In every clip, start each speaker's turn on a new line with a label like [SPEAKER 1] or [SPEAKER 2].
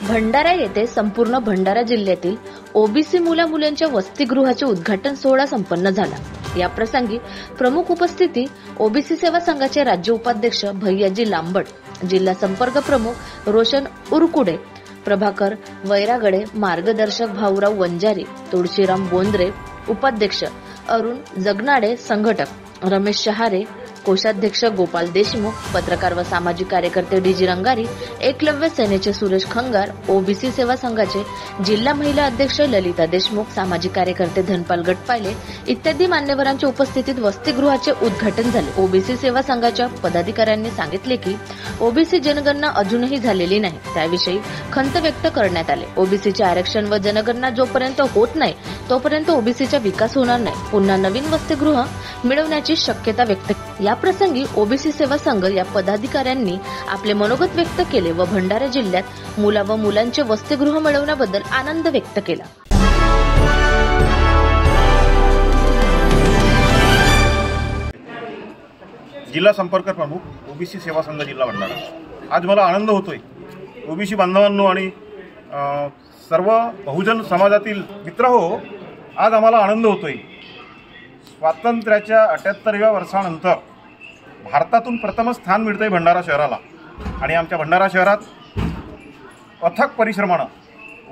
[SPEAKER 1] भंडारा येथे संपूर्ण भंडारा जिल्ह्यातील ओबीसी मुला-मुलांच्या वसतिगृहाचे उद्घाटन सोहळा संपन्न झाला। या प्रसंगी प्रमुख उपस्थिती ओबीसी सेवा संघाचे राज्य उपाध्यक्ष भैयाजी लांबड, जिल्हा संपर्क प्रमुख रोशन उरकुडे, प्रभाकर वैरागडे, मार्गदर्शक भाऊराव वंजारी, तुळशीराम बोंद्रे, उपाध्यक्ष अरुण जगनाडे, संघटक रमेश शहारे, कोषाध्यक्ष गोपाल देशमुख, पत्रकार व सामाजिक कार्यकर्ते डीजी रंगारी, एकलव्य सेनेचे सुरेश खंगार, ओबीसी सेवा संघाचे जिल्हा महिला अध्यक्ष ललिता देशमुख, सामाजिक कार्यकर्ते धनपाल गटपाले इत्यादी मान्यवरांच्या उपस्थितीत वसतिगृहाचे उद्घाटन झाले। ओबीसी सेवा संघाच्या पदाधिकाऱ्यांनी सांगितले की ओबीसी जनगणना अजूनही झालेली नाही, त्याविषयी खंत व्यक्त करण्यात आले। ओबीसीचे आरक्षण व जनगणना जोपर्यंत होत नाही तोपर्यंत ओबीसीचा विकास होणार नाही। पुन्हा नवीन वसतिगृह मिळवण्याची शक्यता व्यक्त केली। या प्रसंगी ओबीसी सेवा संघ या पदाधिकाऱ्यांनी आपले मनोगत व्यक्त केले व भंडारा जिल्ह्यात मुला व मुलांचे वसतिगृह मिळवण्याबद्दल आनंद व्यक्त केला।
[SPEAKER 2] जिल्हा संपर्क प्रमुख ओबीसी सेवा संघ जिल्हा भंडारा। आज मला आनंद होतोय ओबीसी बांधवांनो आणि सर्व बहुजन समाजातील मित्रहो, आज आम्हाला आनंद होतोय। स्वातंत्र्याच्या 78व्या वर्षानंतर भारतातून प्रथम स्थान मिळतंय भंडारा शहराला आणि आमच्या भंडारा शहरात अथक परिश्रमानं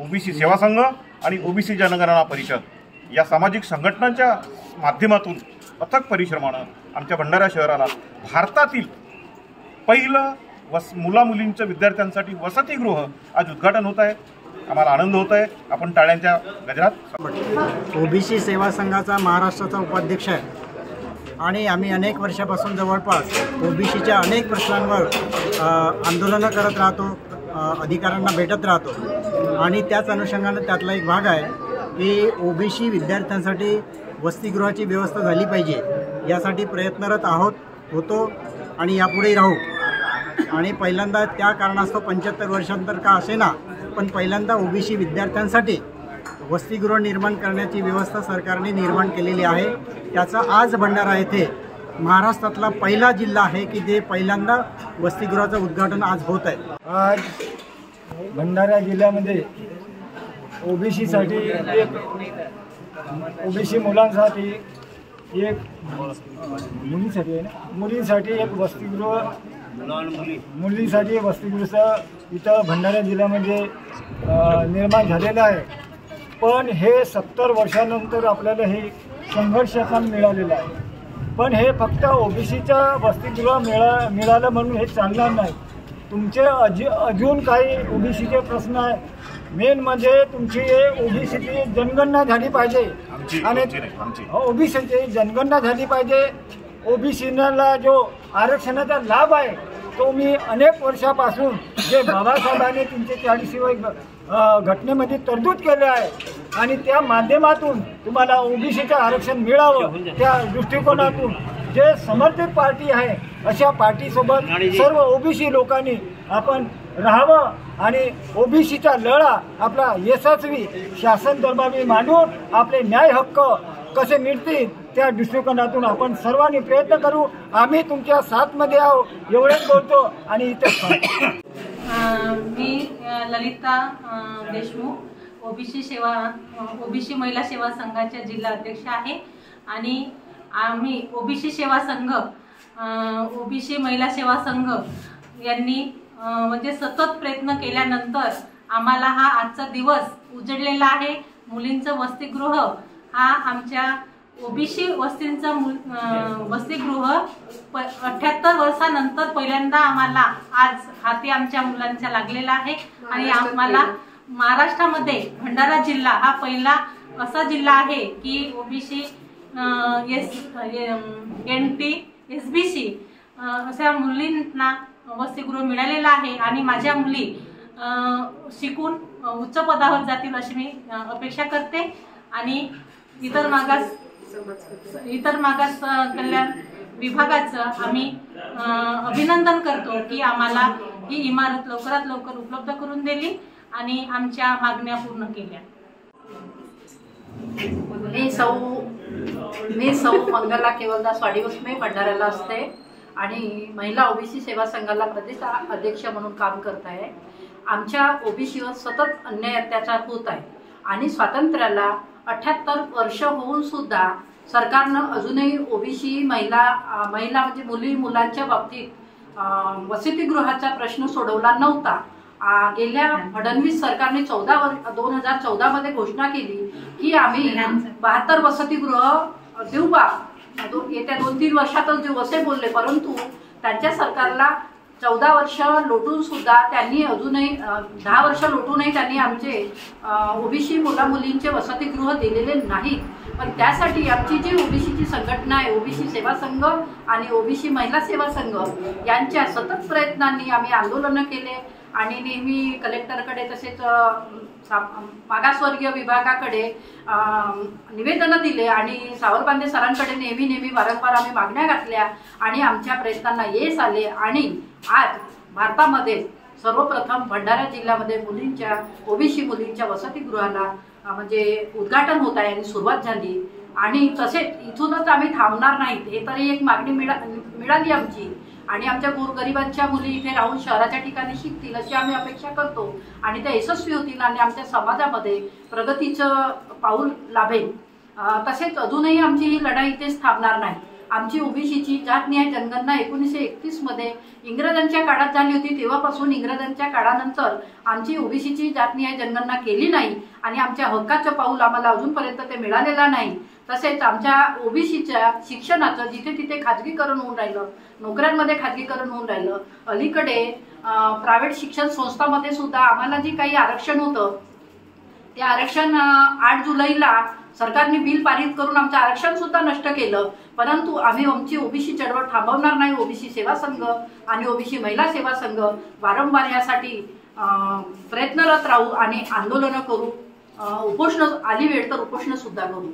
[SPEAKER 2] ओबीसी सेवा संघ आणि ओबीसी जनगणना परिषद या सामाजिक संघटनांच्या माध्यमातून अथक परिश्रमानं आमच्या भंडारा शहराला भारतातील पहिलं मुला-मुलींच्या विद्यार्थ्यांसाठी वसतिगृह आज उद्घाटन होत आहे। आम्हाला आनंद होत आहे। आपण टाळ्यांच्या गजरात
[SPEAKER 3] ओबीसी सेवा संघाचा महाराष्ट्राचा उपाध्यक्ष आहे आणि आम्ही अनेक वर्षापासून जवळपास ओबीसीच्या अनेक प्रश्नांवर आंदोलनं करत राहतो, अधिकाऱ्यांना भेटत राहतो आणि त्याच अनुषंगाने त्यातला एक भाग आहे की ओबीसी विद्यार्थ्यांसाठी वसतिगृहाची व्यवस्था झाली पाहिजे, यासाठी प्रयत्नरत होतो आणि यापुढेही राहू। आणि पहिल्यांदा त्या कारणास्तव 75 वर्षांतर का असेना, पण पहिल्यांदा ओबीसी विद्यार्थ्यांसाठी वसतिगृह निर्माण करण्याची व्यवस्था सरकारने निर्माण केलेली आहे। त्याचा आज भंडारा येथे महाराष्ट्रातला पहिला जिल्हा आहे की जे पहिल्यांदा वसतिगृहाचं उद्घाटन आज होत आहे।
[SPEAKER 4] आज भंडारा जिल्ह्यामध्ये ओबीसीसाठी ओबीसी मुलांसाठी एक मुलींसाठी एक वसतिगृह, मुलींसाठी वसतिगृह इथं भंडारा जिल्ह्यामध्ये निर्माण झालेलं आहे। पण हे 70 वर्षानंतर आपल्याला हे संघर्षातून मिळालेलं आहे। पण हे फक्त ओबीसीच्या वसतिगृह मिळालं म्हणून हे चालणार नाही। तुमचे अजून काही ओबीसीचे प्रश्न आहे। मेन म्हणजे तुमची ओबीसीची जनगणना झाली पाहिजे आणि ओबीसीची जनगणना झाली पाहिजे। ओबीसीला जो आरक्षणाचा लाभ आहे तो मी अनेक वर्षापासून जे बाबासाहेबांनी 340व्या घटनेमध्ये तरतूद केले आहे आणि त्या माध्यमातून तुम्हाला ओबीसीचं आरक्षण मिळावं, त्या दृष्टिकोनातून जे समर्थित पार्टी आहे अशा पार्टीसोबत सर्व ओबीसी लोकांनी आपण राहावं आणि ओबीसीचा लढा आपला यशस्वी शासन दरबारी मांडून आपले न्याय हक्क कसे मिळतील त्या दृष्टिकोनातून आपण सर्वांनी प्रयत्न करू। आम्ही तुमच्या साथमध्ये आहोत एवढेच बोलतो आणि इथे
[SPEAKER 5] मी ललिता देशमुख ओबीसी महिला सेवा संघाच्या जिल्हा अध्यक्ष आहे आणि आम्ही ओबीसी सेवा संघ ओबीसी महिला सेवा संघ यांनी म्हणजे सतत प्रयत्न केल्यानंतर आम्हाला हा आजचा दिवस उजळलेला आहे। मुलींचं वसतिगृह हा आमच्या ओबीसी वसतिगृह 78 वर्षानंतर पहिल्यांदा आम्हाला आज हाती आमच्या मुलांच्या लागलेला आहे आणि आम्हाला महाराष्ट्रामध्ये भंडारा जिल्हा हा पहिला असा जिल्हा आहे की ओबीसी NT SBC अशा मुलींना वसतिगृह मिळालेला आहे आणि माझ्या मुली शिकून उच्च पदावर जातील अशी मी अपेक्षा करते आणि इतर मागास कल्याण विभागाचं आम्ही अभिनंदन करतो की आम्हाला ही इमारत लवकरात लवकर उपलब्ध करून दिली आणि आमच्या मागण्या पूर्ण केल्या।
[SPEAKER 6] मी सौ मंगला केवलदास वाडीवस मी भंडाऱ्याला असते आणि महिला ओबीसी सेवा संघाला प्रदेश अध्यक्ष म्हणून काम करत आहे। आमच्या ओबीसीवर सतत अन्याय अत्याचार होत आहे आणि स्वातंत्र्याला 78 वर्ष होऊन सुद्धा सरकारनं अजूनही ओबीसी महिला म्हणजे मुलांच्या बाबतीत वसतिगृहाचा प्रश्न सोडवला नव्हता. गेल्या फडणवीस सरकारने 2014 मध्ये घोषणा केली की आम्ही 72 वसतिगृह देऊ बा, येत्या 2-3 वर्षातच देऊ असे बोलले. परंतु त्यांच्या सरकारला 14 वर्ष लोटून सुद्धा त्यांनी अजूनही 10 वर्ष लोटूनही त्यांनी आमचे ओबीसी मुलींचे वसतिगृह दिलेले नाहीत. पण त्यासाठी आमची जी ओबीसीची संघटना आहे, ओबीसी सेवा संघ आणि ओबीसी महिला सेवा संघ यांच्या सतत प्रयत्नांनी आम्ही आंदोलनं केले आणि नेहमी कलेक्टरकडे तसेच मागासवर्गीय विभागाकडे निवेदनं दिले आणि सावरबांदे सरांकडे नेहमी वारंवार आम्ही मागण्या घातल्या आणि आमच्या प्रयत्नांना यश आले. आणि आज भारतामध्ये सर्वप्रथम भंडारा जिल्ह्यामध्ये ओबीसी मुलींच्या वसतिगृहाला म्हणजे उद्घाटन होत आहे आणि सुरुवात झाली. आणि तसेच इथूनच आम्ही थांबणार नाहीत. हे तरी एक मागणी मिळाली आमची आणि आमच्या गोरगरिबांच्या मुली इथे राहून शहराच्या ठिकाणी शिकतील अशी आम्ही अपेक्षा करतो आणि त्या यशस्वी होतील आणि आमच्या समाजामध्ये प्रगतीचं पाऊल लाभेल. तसेच अजूनही आमची ही लढाई इथेच थांबणार नाही. आमची ओबीसीची जातन्याय जनगणना 1931 मध्ये इंग्रजांच्या काळात झाली होती. तेव्हापासून इंग्रजांच्या काळानंतर आमची ओबीसीची जातन्याय जनगणना केली नाही आणि आमच्या हक्काचं पाऊल आम्हाला अजूनपर्यंत ते मिळालेलं नाही. तसेच आमच्या ओबीसीच्या शिक्षणाचं जिथे तिथे खाजगीकरण होऊन राहिलं, नोकऱ्यांमध्ये खाजगीकरण होऊन राहिलं. अलीकडे प्रायव्हेट शिक्षण संस्थांमध्ये सुद्धा आम्हाला जी काही आरक्षण होतं ते आरक्षण 8 जुलैला सरकारने बिल पारित करून आमचं आरक्षण सुद्धा नष्ट केलं. परंतु आम्ही आमची ओबीसी चळवळ थांबवणार नाही. ओबीसी सेवा संघ आणि ओबीसी महिला सेवा संघ वारंवार यासाठी प्रयत्नरत राहू आणि आंदोलनं करू. उपोषण आली वेळ तर उपोषण सुद्धा करू.